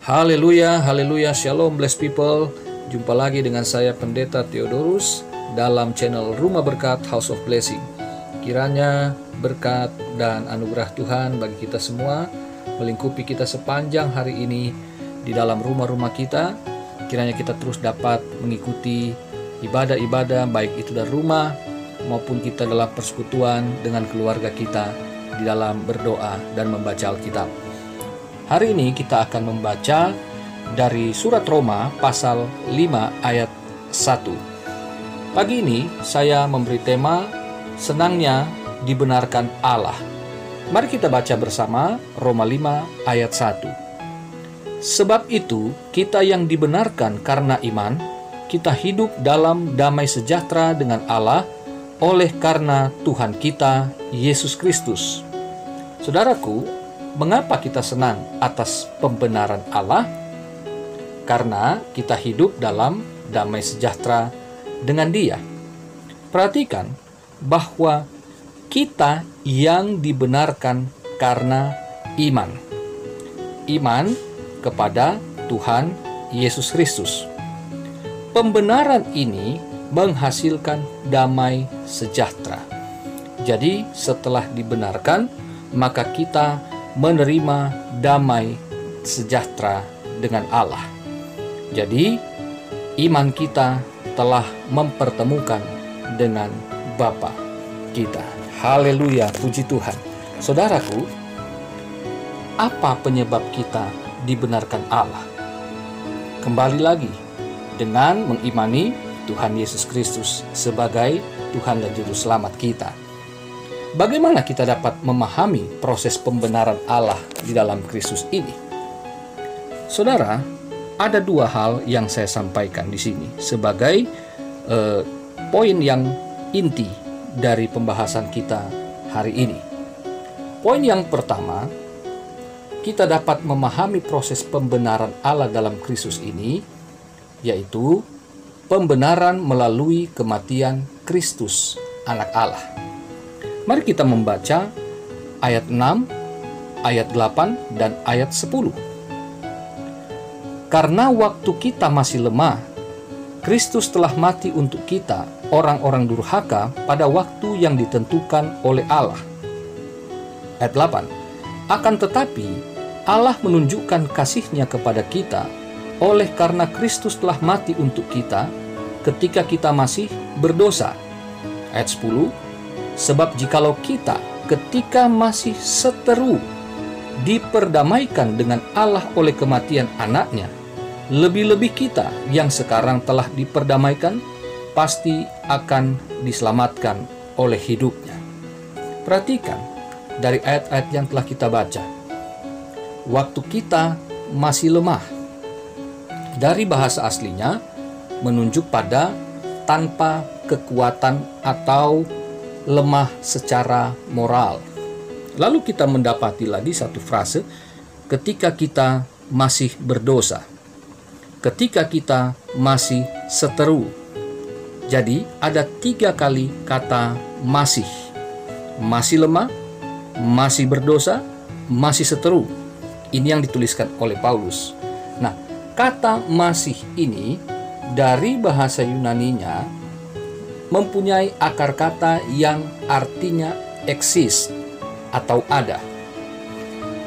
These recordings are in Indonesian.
Haleluya, haleluya, shalom blessed people. Jumpa lagi dengan saya Pendeta Theodorus dalam channel Rumah Berkat House of Blessing. Kiranya berkat dan anugerah Tuhan bagi kita semua melingkupi kita sepanjang hari ini di dalam rumah-rumah kita. Kiranya kita terus dapat mengikuti ibadah-ibadah baik itu dari rumah maupun kita dalam persekutuan dengan keluarga kita di dalam berdoa dan membaca Alkitab. Hari ini kita akan membaca dari surat Roma pasal 5 ayat 1. Pagi ini saya memberi tema senangnya dibenarkan Allah. Mari kita baca bersama Roma 5 ayat 1. Sebab itu kita yang dibenarkan karena iman, kita hidup dalam damai sejahtera dengan Allah oleh karena Tuhan kita Yesus Kristus. Saudaraku, mengapa kita senang atas pembenaran Allah? Karena kita hidup dalam damai sejahtera dengan Dia. Perhatikan bahwa kita yang dibenarkan karena iman. Iman kepada Tuhan Yesus Kristus. Pembenaran ini menghasilkan damai sejahtera. Jadi setelah dibenarkan, maka kita menerima damai sejahtera dengan Allah. Jadi, iman kita telah mempertemukan dengan Bapa kita. Haleluya, puji Tuhan. Saudaraku, apa penyebab kita dibenarkan Allah? Kembali lagi, dengan mengimani Tuhan Yesus Kristus sebagai Tuhan dan Juru Selamat kita. Bagaimana kita dapat memahami proses pembenaran Allah di dalam Kristus ini? Saudara, ada dua hal yang saya sampaikan di sini sebagai poin yang inti dari pembahasan kita hari ini. Poin yang pertama, kita dapat memahami proses pembenaran Allah dalam Kristus ini, yaitu pembenaran melalui kematian Kristus, Anak Allah. Mari kita membaca ayat 6, ayat 8, dan ayat 10. Karena waktu kita masih lemah, Kristus telah mati untuk kita, orang-orang durhaka, pada waktu yang ditentukan oleh Allah. Ayat 8. Akan tetapi, Allah menunjukkan kasih-Nya kepada kita, oleh karena Kristus telah mati untuk kita, ketika kita masih berdosa. Ayat 10. Sebab jikalau kita ketika masih seteru diperdamaikan dengan Allah oleh kematian anaknya, lebih-lebih kita yang sekarang telah diperdamaikan pasti akan diselamatkan oleh hidupnya. Perhatikan dari ayat-ayat yang telah kita baca. Waktu kita masih lemah. Dari bahasa aslinya menunjuk pada tanpa kekuatan atau lemah secara moral. Lalu kita mendapati lagi satu frase, ketika kita masih berdosa, ketika kita masih seteru. Jadi ada 3 kali kata masih. Masih lemah, masih berdosa, masih seteru. Ini yang dituliskan oleh Paulus. Nah, kata masih ini dari bahasa Yunaninya mempunyai akar kata yang artinya eksis atau ada.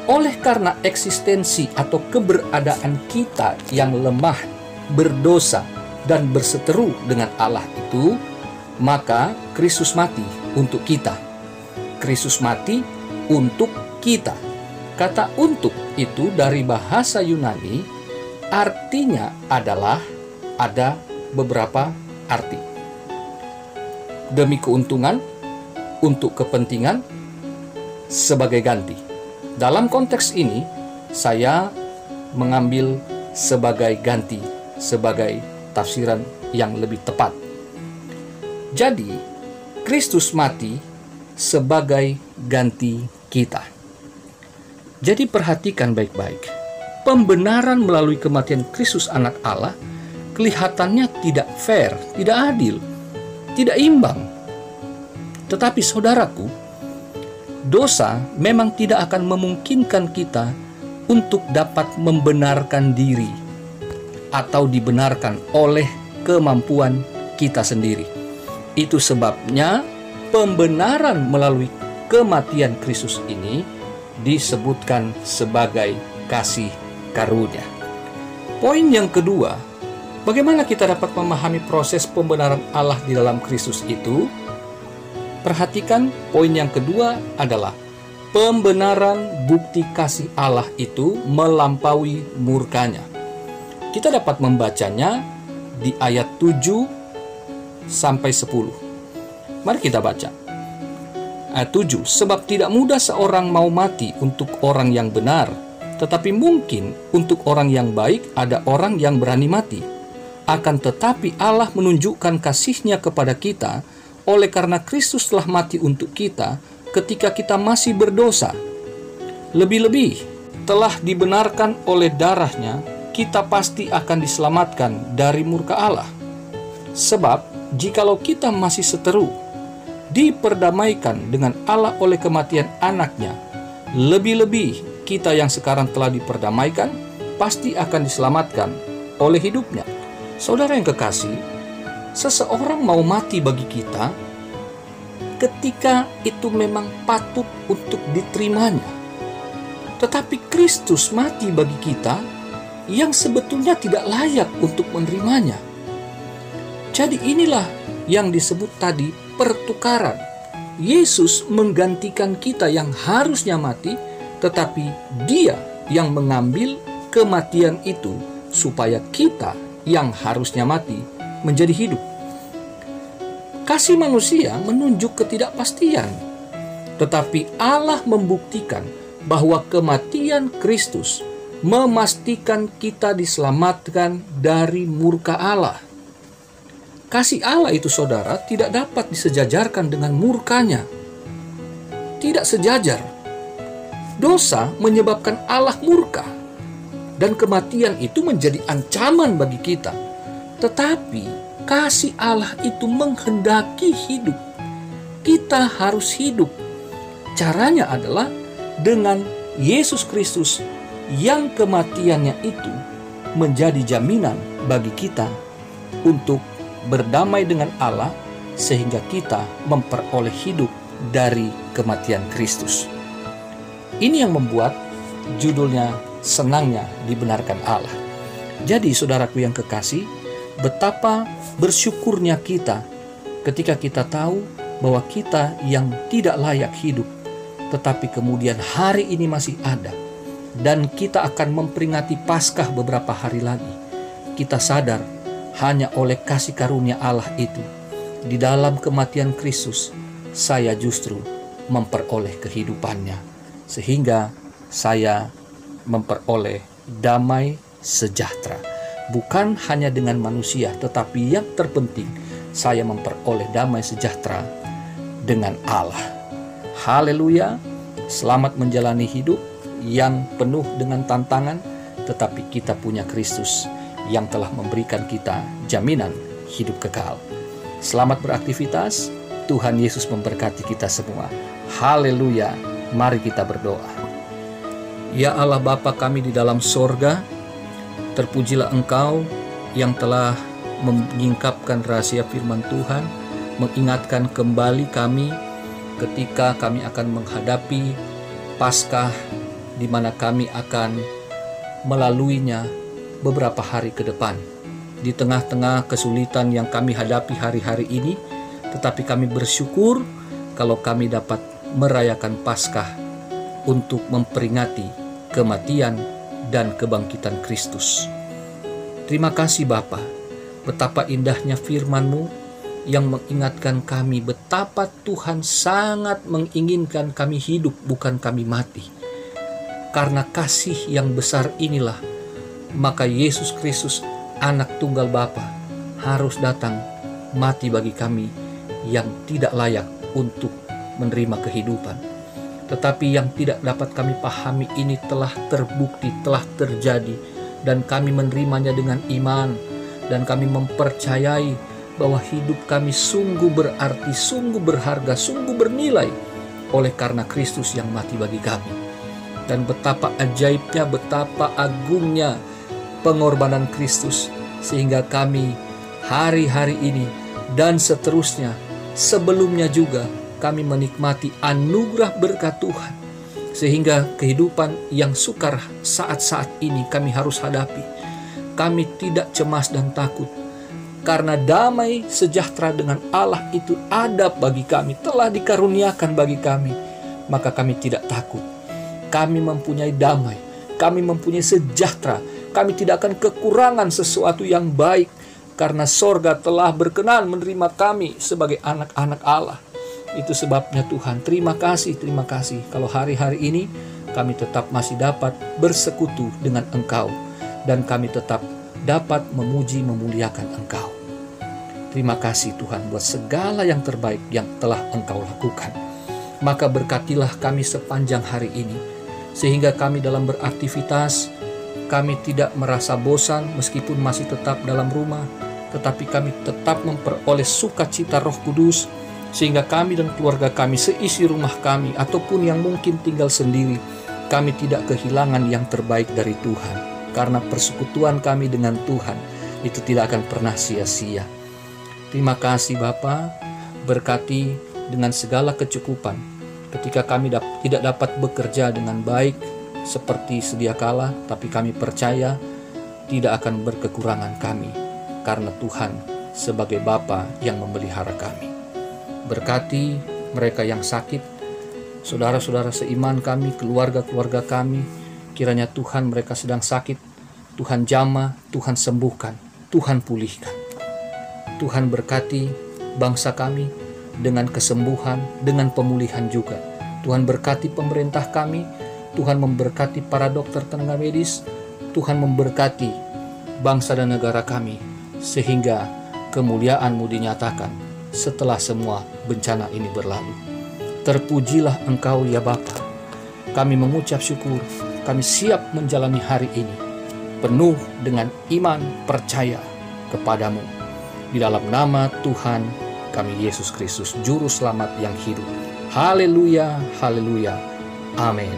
Oleh karena eksistensi atau keberadaan kita yang lemah, berdosa, dan berseteru dengan Allah itu, maka Kristus mati untuk kita. Kristus mati untuk kita. Kata untuk itu dari bahasa Yunani artinya adalah ada beberapa arti. Demi keuntungan, untuk kepentingan, sebagai ganti. Dalam konteks ini, saya mengambil sebagai ganti, sebagai tafsiran yang lebih tepat. Jadi, Kristus mati sebagai ganti kita. Jadi perhatikan baik-baik. Pembenaran melalui kematian Kristus Anak Allah kelihatannya tidak fair, tidak adil, tidak imbang. Tetapi saudaraku, dosa memang tidak akan memungkinkan kita untuk dapat membenarkan diri atau dibenarkan oleh kemampuan kita sendiri. Itu sebabnya pembenaran melalui kematian Kristus ini disebutkan sebagai kasih karunia. Poin yang kedua, bagaimana kita dapat memahami proses pembenaran Allah di dalam Kristus itu? Perhatikan, poin yang kedua adalah pembenaran bukti kasih Allah itu melampaui murkanya. Kita dapat membacanya di ayat 7 sampai 10. Mari kita baca. Ayat 7, sebab tidak mudah seorang mau mati untuk orang yang benar, tetapi mungkin untuk orang yang baik ada orang yang berani mati. Akan tetapi Allah menunjukkan kasih-Nya kepada kita oleh karena Kristus telah mati untuk kita ketika kita masih berdosa. Lebih-lebih telah dibenarkan oleh darah-Nya, kita pasti akan diselamatkan dari murka Allah. Sebab jikalau kita masih seteru, diperdamaikan dengan Allah oleh kematian anaknya, lebih-lebih kita yang sekarang telah diperdamaikan pasti akan diselamatkan oleh hidupnya. Saudara yang kekasih, seseorang mau mati bagi kita ketika itu memang patut untuk diterimanya. Tetapi Kristus mati bagi kita yang sebetulnya tidak layak untuk menerimanya. Jadi inilah yang disebut tadi pertukaran. Yesus menggantikan kita yang harusnya mati, tetapi Dia yang mengambil kematian itu supaya kita yang harusnya mati menjadi hidup. Kasih manusia menunjuk ketidakpastian, tetapi Allah membuktikan bahwa kematian Kristus memastikan kita diselamatkan dari murka Allah. Kasih Allah itu, saudara, tidak dapat disejajarkan dengan murkanya. Tidak sejajar. Dosa menyebabkan Allah murka, dan kematian itu menjadi ancaman bagi kita. Tetapi kasih Allah itu menghendaki hidup. Kita harus hidup. Caranya adalah dengan Yesus Kristus yang kematiannya itu menjadi jaminan bagi kita untuk berdamai dengan Allah, sehingga kita memperoleh hidup dari kematian Kristus. Ini yang membuat judulnya senangnya dibenarkan Allah. Jadi saudaraku yang kekasih, betapa bersyukurnya kita ketika kita tahu bahwa kita yang tidak layak hidup, tetapi kemudian hari ini masih ada, dan kita akan memperingati Paskah beberapa hari lagi. Kita sadar hanya oleh kasih karunia Allah itu, di dalam kematian Kristus, saya justru memperoleh kehidupannya, sehingga saya memperoleh damai sejahtera. Bukan hanya dengan manusia, tetapi yang terpenting, saya memperoleh damai sejahtera dengan Allah. Haleluya, selamat menjalani hidup yang penuh dengan tantangan, tetapi kita punya Kristus yang telah memberikan kita jaminan hidup kekal. Selamat beraktivitas, Tuhan Yesus memberkati kita semua. Haleluya, mari kita berdoa. Ya Allah Bapa kami di dalam sorga, terpujilah Engkau yang telah menyingkapkan rahasia firman Tuhan, mengingatkan kembali kami ketika kami akan menghadapi Paskah, di mana kami akan melaluinya beberapa hari ke depan. Di tengah-tengah kesulitan yang kami hadapi hari-hari ini, tetapi kami bersyukur kalau kami dapat merayakan Paskah untuk memperingati kematian dan kebangkitan Kristus. Terima kasih Bapa, betapa indahnya firman-Mu yang mengingatkan kami betapa Tuhan sangat menginginkan kami hidup, bukan kami mati. Karena kasih yang besar inilah, maka Yesus Kristus, anak tunggal Bapa, harus datang mati bagi kami yang tidak layak untuk menerima kehidupan. Tetapi yang tidak dapat kami pahami ini telah terbukti, telah terjadi, dan kami menerimanya dengan iman, dan kami mempercayai bahwa hidup kami sungguh berarti, sungguh berharga, sungguh bernilai oleh karena Kristus yang mati bagi kami. dan betapa ajaibnya, betapa agungnya pengorbanan Kristus, sehingga kami hari-hari ini dan seterusnya, sebelumnya juga kami menikmati anugerah berkat Tuhan, sehingga kehidupan yang sukar saat-saat ini kami harus hadapi. Kami tidak cemas dan takut, karena damai sejahtera dengan Allah itu ada bagi kami, telah dikaruniakan bagi kami. Maka kami tidak takut. Kami mempunyai damai, kami mempunyai sejahtera, kami tidak akan kekurangan sesuatu yang baik, karena sorga telah berkenan menerima kami sebagai anak-anak Allah. Itu sebabnya Tuhan, terima kasih kalau hari-hari ini kami tetap masih dapat bersekutu dengan Engkau, dan kami tetap dapat memuji memuliakan Engkau. Terima kasih Tuhan buat segala yang terbaik yang telah Engkau lakukan. Maka berkatilah kami sepanjang hari ini, sehingga kami dalam beraktivitas, kami tidak merasa bosan meskipun masih tetap dalam rumah, tetapi kami tetap memperoleh sukacita Roh Kudus, sehingga kami dan keluarga kami, seisi rumah kami, ataupun yang mungkin tinggal sendiri, kami tidak kehilangan yang terbaik dari Tuhan, karena persekutuan kami dengan Tuhan itu tidak akan pernah sia-sia. Terima kasih Bapa, berkati dengan segala kecukupan. Ketika kami tidak dapat bekerja dengan baik seperti sedia kala, tapi kami percaya tidak akan berkekurangan kami, karena Tuhan sebagai Bapa yang memelihara kami. Berkati mereka yang sakit, saudara-saudara seiman kami, keluarga-keluarga kami, kiranya Tuhan mereka sedang sakit, Tuhan jamah, Tuhan sembuhkan, Tuhan pulihkan. Tuhan berkati bangsa kami dengan kesembuhan, dengan pemulihan juga. Tuhan berkati pemerintah kami, Tuhan memberkati para dokter tenaga medis, Tuhan memberkati bangsa dan negara kami, sehingga kemuliaan-Mu dinyatakan setelah semua bencana ini berlalu. Terpujilah Engkau ya Bapa. Kami mengucap syukur, kami siap menjalani hari ini penuh dengan iman percaya kepadamu. Di dalam nama Tuhan kami Yesus Kristus, Juru Selamat yang hidup. Haleluya, haleluya, amin.